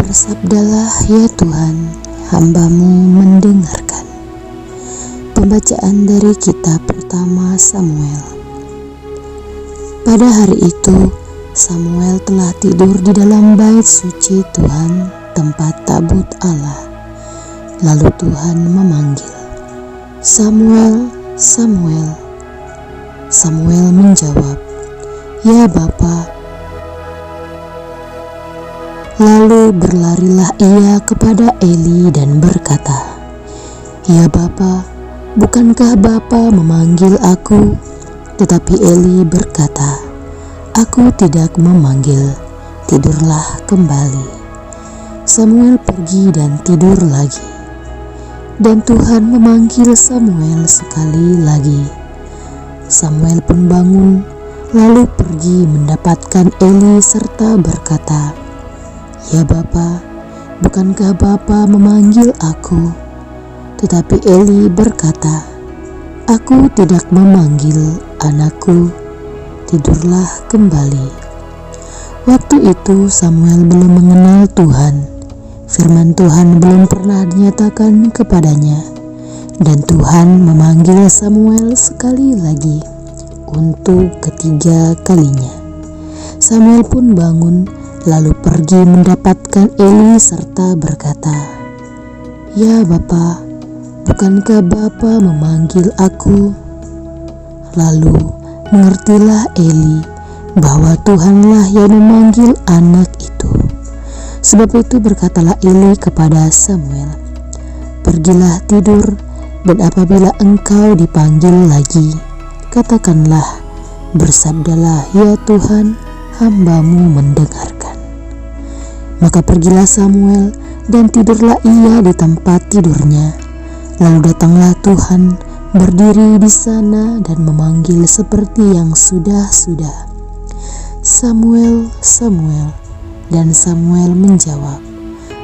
Bersabdalah ya Tuhan, hamba-Mu mendengarkan. Pembacaan dari kitab pertama Samuel. Pada hari itu, Samuel telah tidur di dalam bait suci Tuhan, tempat tabut Allah. Lalu Tuhan memanggil, "Samuel, Samuel." Samuel menjawab, "Ya Bapa." Lalu berlarilah ia kepada Eli dan berkata, "Ya Bapa, bukankah Bapa memanggil aku?" Tetapi Eli berkata, "Aku tidak memanggil, tidurlah kembali." Samuel pergi dan tidur lagi. Dan Tuhan memanggil Samuel sekali lagi. Samuel pun bangun, lalu pergi mendapatkan Eli serta berkata, "Ya Bapa, bukankah Bapa memanggil aku?" Tetapi Eli berkata, "Aku tidak memanggil, anakku, tidurlah kembali." Waktu itu Samuel belum mengenal Tuhan. Firman Tuhan belum pernah dinyatakan kepadanya. Dan Tuhan memanggil Samuel sekali lagi untuk ketiga kalinya. Samuel pun bangun, lalu pergi mendapatkan Eli serta berkata, "Ya Bapa, bukankah Bapa memanggil aku?" Lalu mengertilah Eli bahwa Tuhanlah yang memanggil anak itu. Sebab itu berkatalah Eli kepada Samuel, "Pergilah tidur, dan apabila engkau dipanggil lagi, katakanlah, bersabdalah ya Tuhan, hamba-Mu mendengarkan." Maka pergilah Samuel dan tidurlah ia di tempat tidurnya. Lalu datanglah Tuhan, berdiri di sana dan memanggil seperti yang sudah-sudah, "Samuel, Samuel." Dan Samuel menjawab,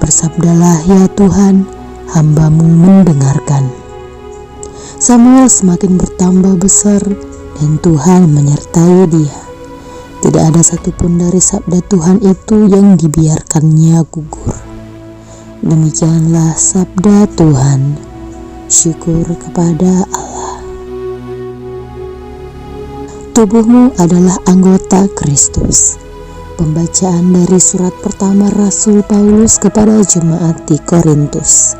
"Bersabdalah ya Tuhan, hamba-Mu mendengarkan." Samuel semakin bertambah besar dan Tuhan menyertai dia. Tidak ada satupun dari sabda Tuhan itu yang dibiarkannya gugur. Demikianlah sabda Tuhan. Syukur kepada Allah. Tubuhmu adalah anggota Kristus. Pembacaan dari surat pertama Rasul Paulus kepada jemaat di Korintus.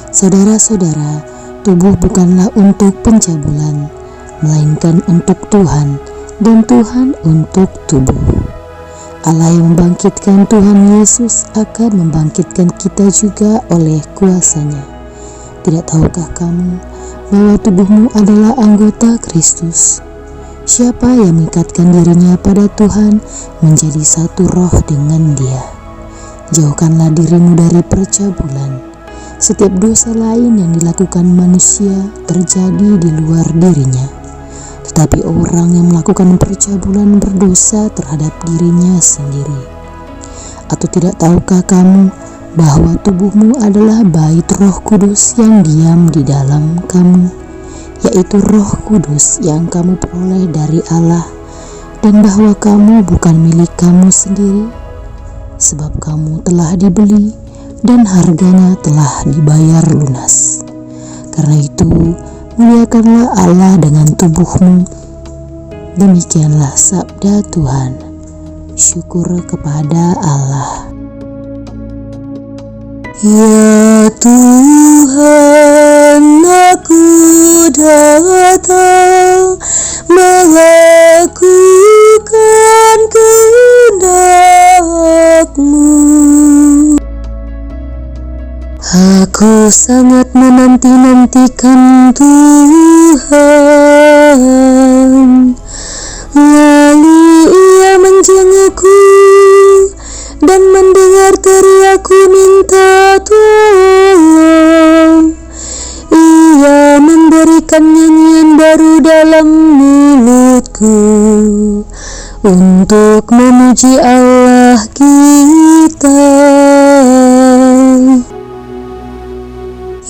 Saudara-saudara, tubuh bukanlah untuk pencabulan, melainkan untuk Tuhan, dan Tuhan untuk tubuh. Allah yang membangkitkan Tuhan Yesus akan membangkitkan kita juga oleh kuasa-Nya. Tidak tahukah kamu bahwa tubuhmu adalah anggota Kristus? Siapa yang mengikatkan dirinya pada Tuhan menjadi satu roh dengan Dia. Jauhkanlah dirimu dari percabulan. Setiap dosa lain yang dilakukan manusia terjadi di luar dirinya. Tetapi orang yang melakukan percabulan berdosa terhadap dirinya sendiri. Atau tidak tahukah kamu bahwa tubuhmu adalah bait Roh Kudus yang diam di dalam kamu, yaitu Roh Kudus yang kamu peroleh dari Allah, dan bahwa kamu bukan milik kamu sendiri, sebab kamu telah dibeli dan harganya telah dibayar lunas. Karena itu, muliakanlah Allah dengan tubuhmu. Demikianlah sabda Tuhan. Syukur kepada Allah. Ya Tuhan, aku datang melakukan kehendak-Mu. Aku sangat menanti-nantikan Tuhan. Lalu Ia menjengukku dan mendengar teriakku minta tolong. Ia memberikan nyanyian baru dalam mulutku untuk memuji Allah kita.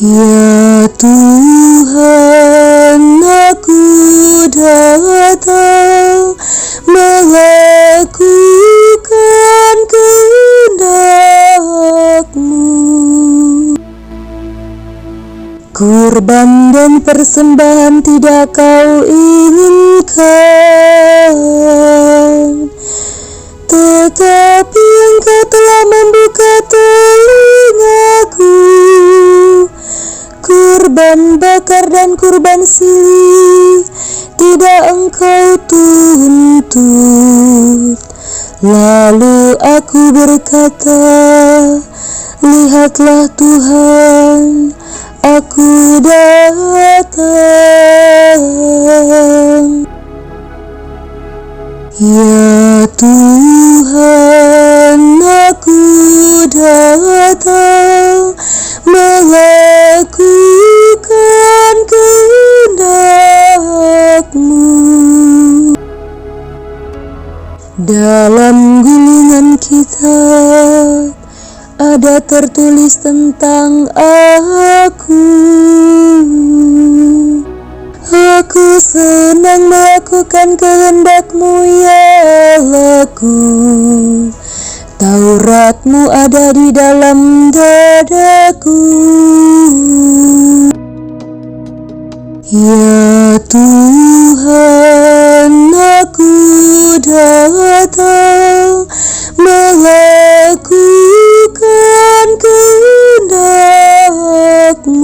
Ya Tuhan, aku datang melakukan kehendak Kurban dan persembahan tidak kau inginkan, tetapi Engkau telah membuka telingaku. Kurban bakar dan kurban silih tidak Engkau tuntut. Lalu aku berkata, lihatlah Tuhan, aku datang. Ya Tuhan, aku datang melakukan kehendak-Mu. Dalam gulungan kitab ada tertulis tentang aku. Aku senang melakukan kehendak-Mu, ya Allahku. Taurat-Mu ada di dalam dadaku. Ya Tuhan, aku datang melakukan kehendak-Mu.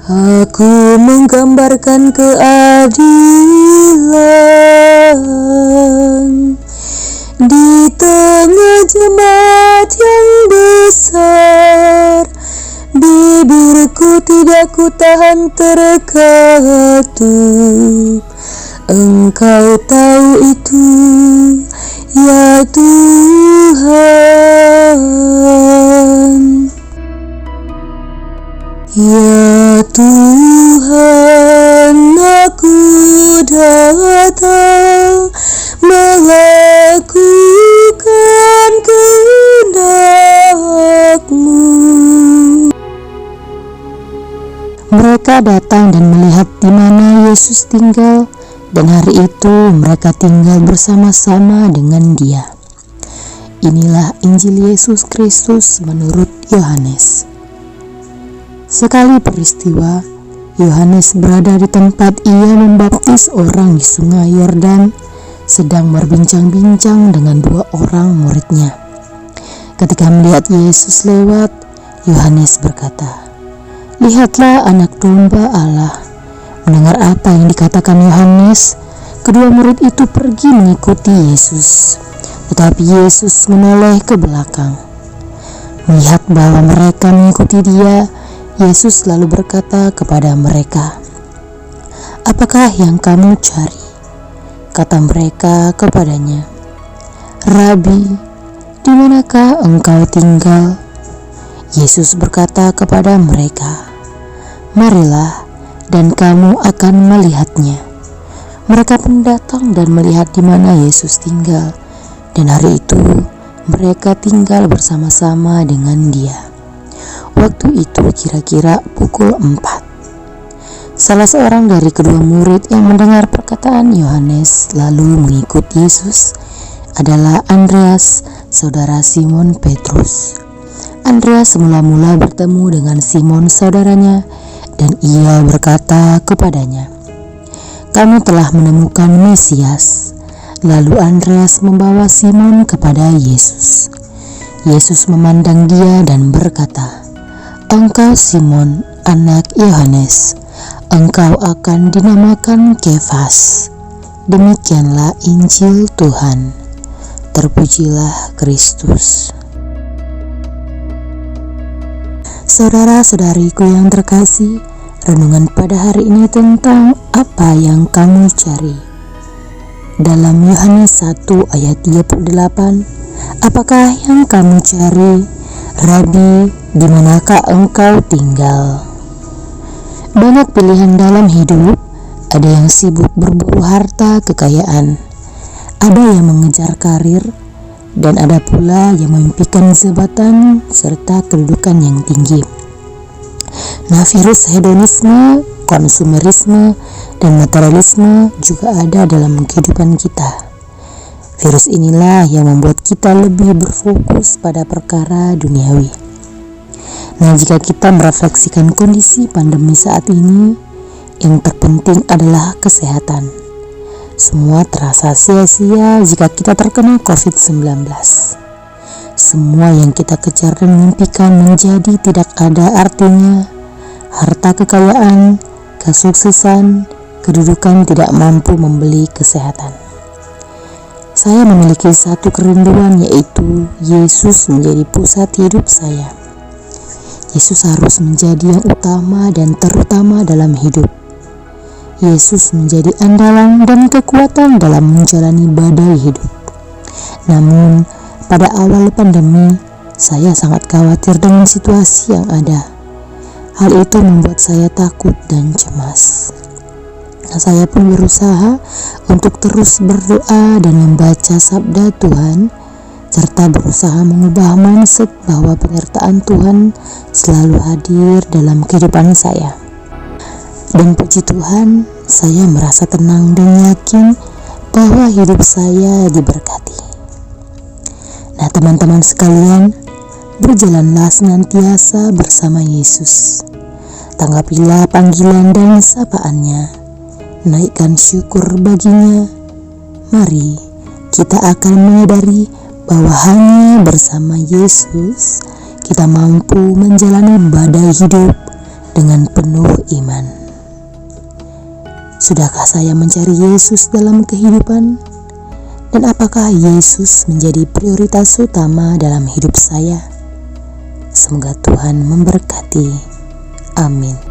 Aku menggambarkan keadilan di tengah jemaat yang besar. Bibirku tidak kutahan terkatup. Engkau tahu itu, ya Tuhan. Ya Tuhan, aku datang melakukan kehendak-Mu. Mereka datang dan melihat di mana Yesus tinggal, dan hari itu mereka tinggal bersama-sama dengan Dia. Inilah Injil Yesus Kristus menurut Yohanes. Sekali peristiwa, Yohanes berada di tempat ia membaptis orang di sungai Yordan, sedang berbincang-bincang dengan 2 orang muridnya. Ketika melihat Yesus lewat, Yohanes berkata, "Lihatlah anak domba Allah." Mendengar apa yang dikatakan Yohanes, kedua murid itu pergi mengikuti Yesus. Tetapi Yesus menoleh ke belakang. Melihat bahwa mereka mengikuti Dia, Yesus lalu berkata kepada mereka, "Apakah yang kamu cari?" Kata mereka kepadanya, "Rabi, di manakah Engkau tinggal?" Yesus berkata kepada mereka, "Marilah, dan kamu akan melihatnya." Mereka pun datang dan melihat di mana Yesus tinggal, dan hari itu mereka tinggal bersama-sama dengan Dia. Waktu itu kira-kira pukul 4. Salah seorang dari kedua murid yang mendengar perkataan Yohanes lalu mengikut Yesus adalah Andreas, saudara Simon Petrus. Andreas mula-mula bertemu dengan Simon saudaranya, dan ia berkata kepadanya, "Kami telah menemukan Mesias." Lalu Andreas membawa Simon kepada Yesus. Yesus memandang dia dan berkata, "Engkau Simon, anak Yohanes, engkau akan dinamakan Kefas." Demikianlah Injil Tuhan. Terpujilah Kristus. Saudara-saudariku yang terkasih, renungan pada hari ini tentang apa yang kamu cari. Dalam Yohanes 1 ayat 38, "Apakah yang kamu cari? Rabi, di manakah engkau tinggal?" Banyak pilihan dalam hidup. Ada yang sibuk berburu harta kekayaan, ada yang mengejar karir, dan ada pula yang memimpikan jabatan serta kedudukan yang tinggi. Nah, virus hedonisme, konsumerisme, dan materialisme juga ada dalam kehidupan kita. Virus inilah yang membuat kita lebih berfokus pada perkara duniawi. Nah, jika kita merefleksikan kondisi pandemi saat ini, yang terpenting adalah kesehatan. Semua terasa sia-sia jika kita terkena COVID-19. Semua yang kita kejar dan mimpikan menjadi tidak ada artinya. Harta kekayaan, kesuksesan, kedudukan tidak mampu membeli kesehatan. Saya memiliki satu kerinduan, yaitu Yesus menjadi pusat hidup saya. Yesus harus menjadi yang utama dan terutama dalam hidup. Yesus menjadi andalan dan kekuatan dalam menjalani badai hidup. Namun, pada awal pandemi, saya sangat khawatir dengan situasi yang ada. Hal itu membuat saya takut dan cemas. Saya pun berusaha untuk terus berdoa dan membaca sabda Tuhan, serta berusaha mengubah mindset bahwa penyertaan Tuhan selalu hadir dalam kehidupan saya. Dan puji Tuhan, saya merasa tenang dan yakin bahwa hidup saya diberkati. Nah, teman-teman sekalian, berjalanlah senantiasa bersama Yesus. Tanggapilah panggilan dan sapaannya. Naikkan syukur baginya. Mari kita akan menyadari bahwa hanya bersama Yesus kita mampu menjalani badai hidup dengan penuh iman. Sudahkah saya mencari Yesus dalam kehidupan? Dan apakah Yesus menjadi prioritas utama dalam hidup saya? Semoga Tuhan memberkati. Amin.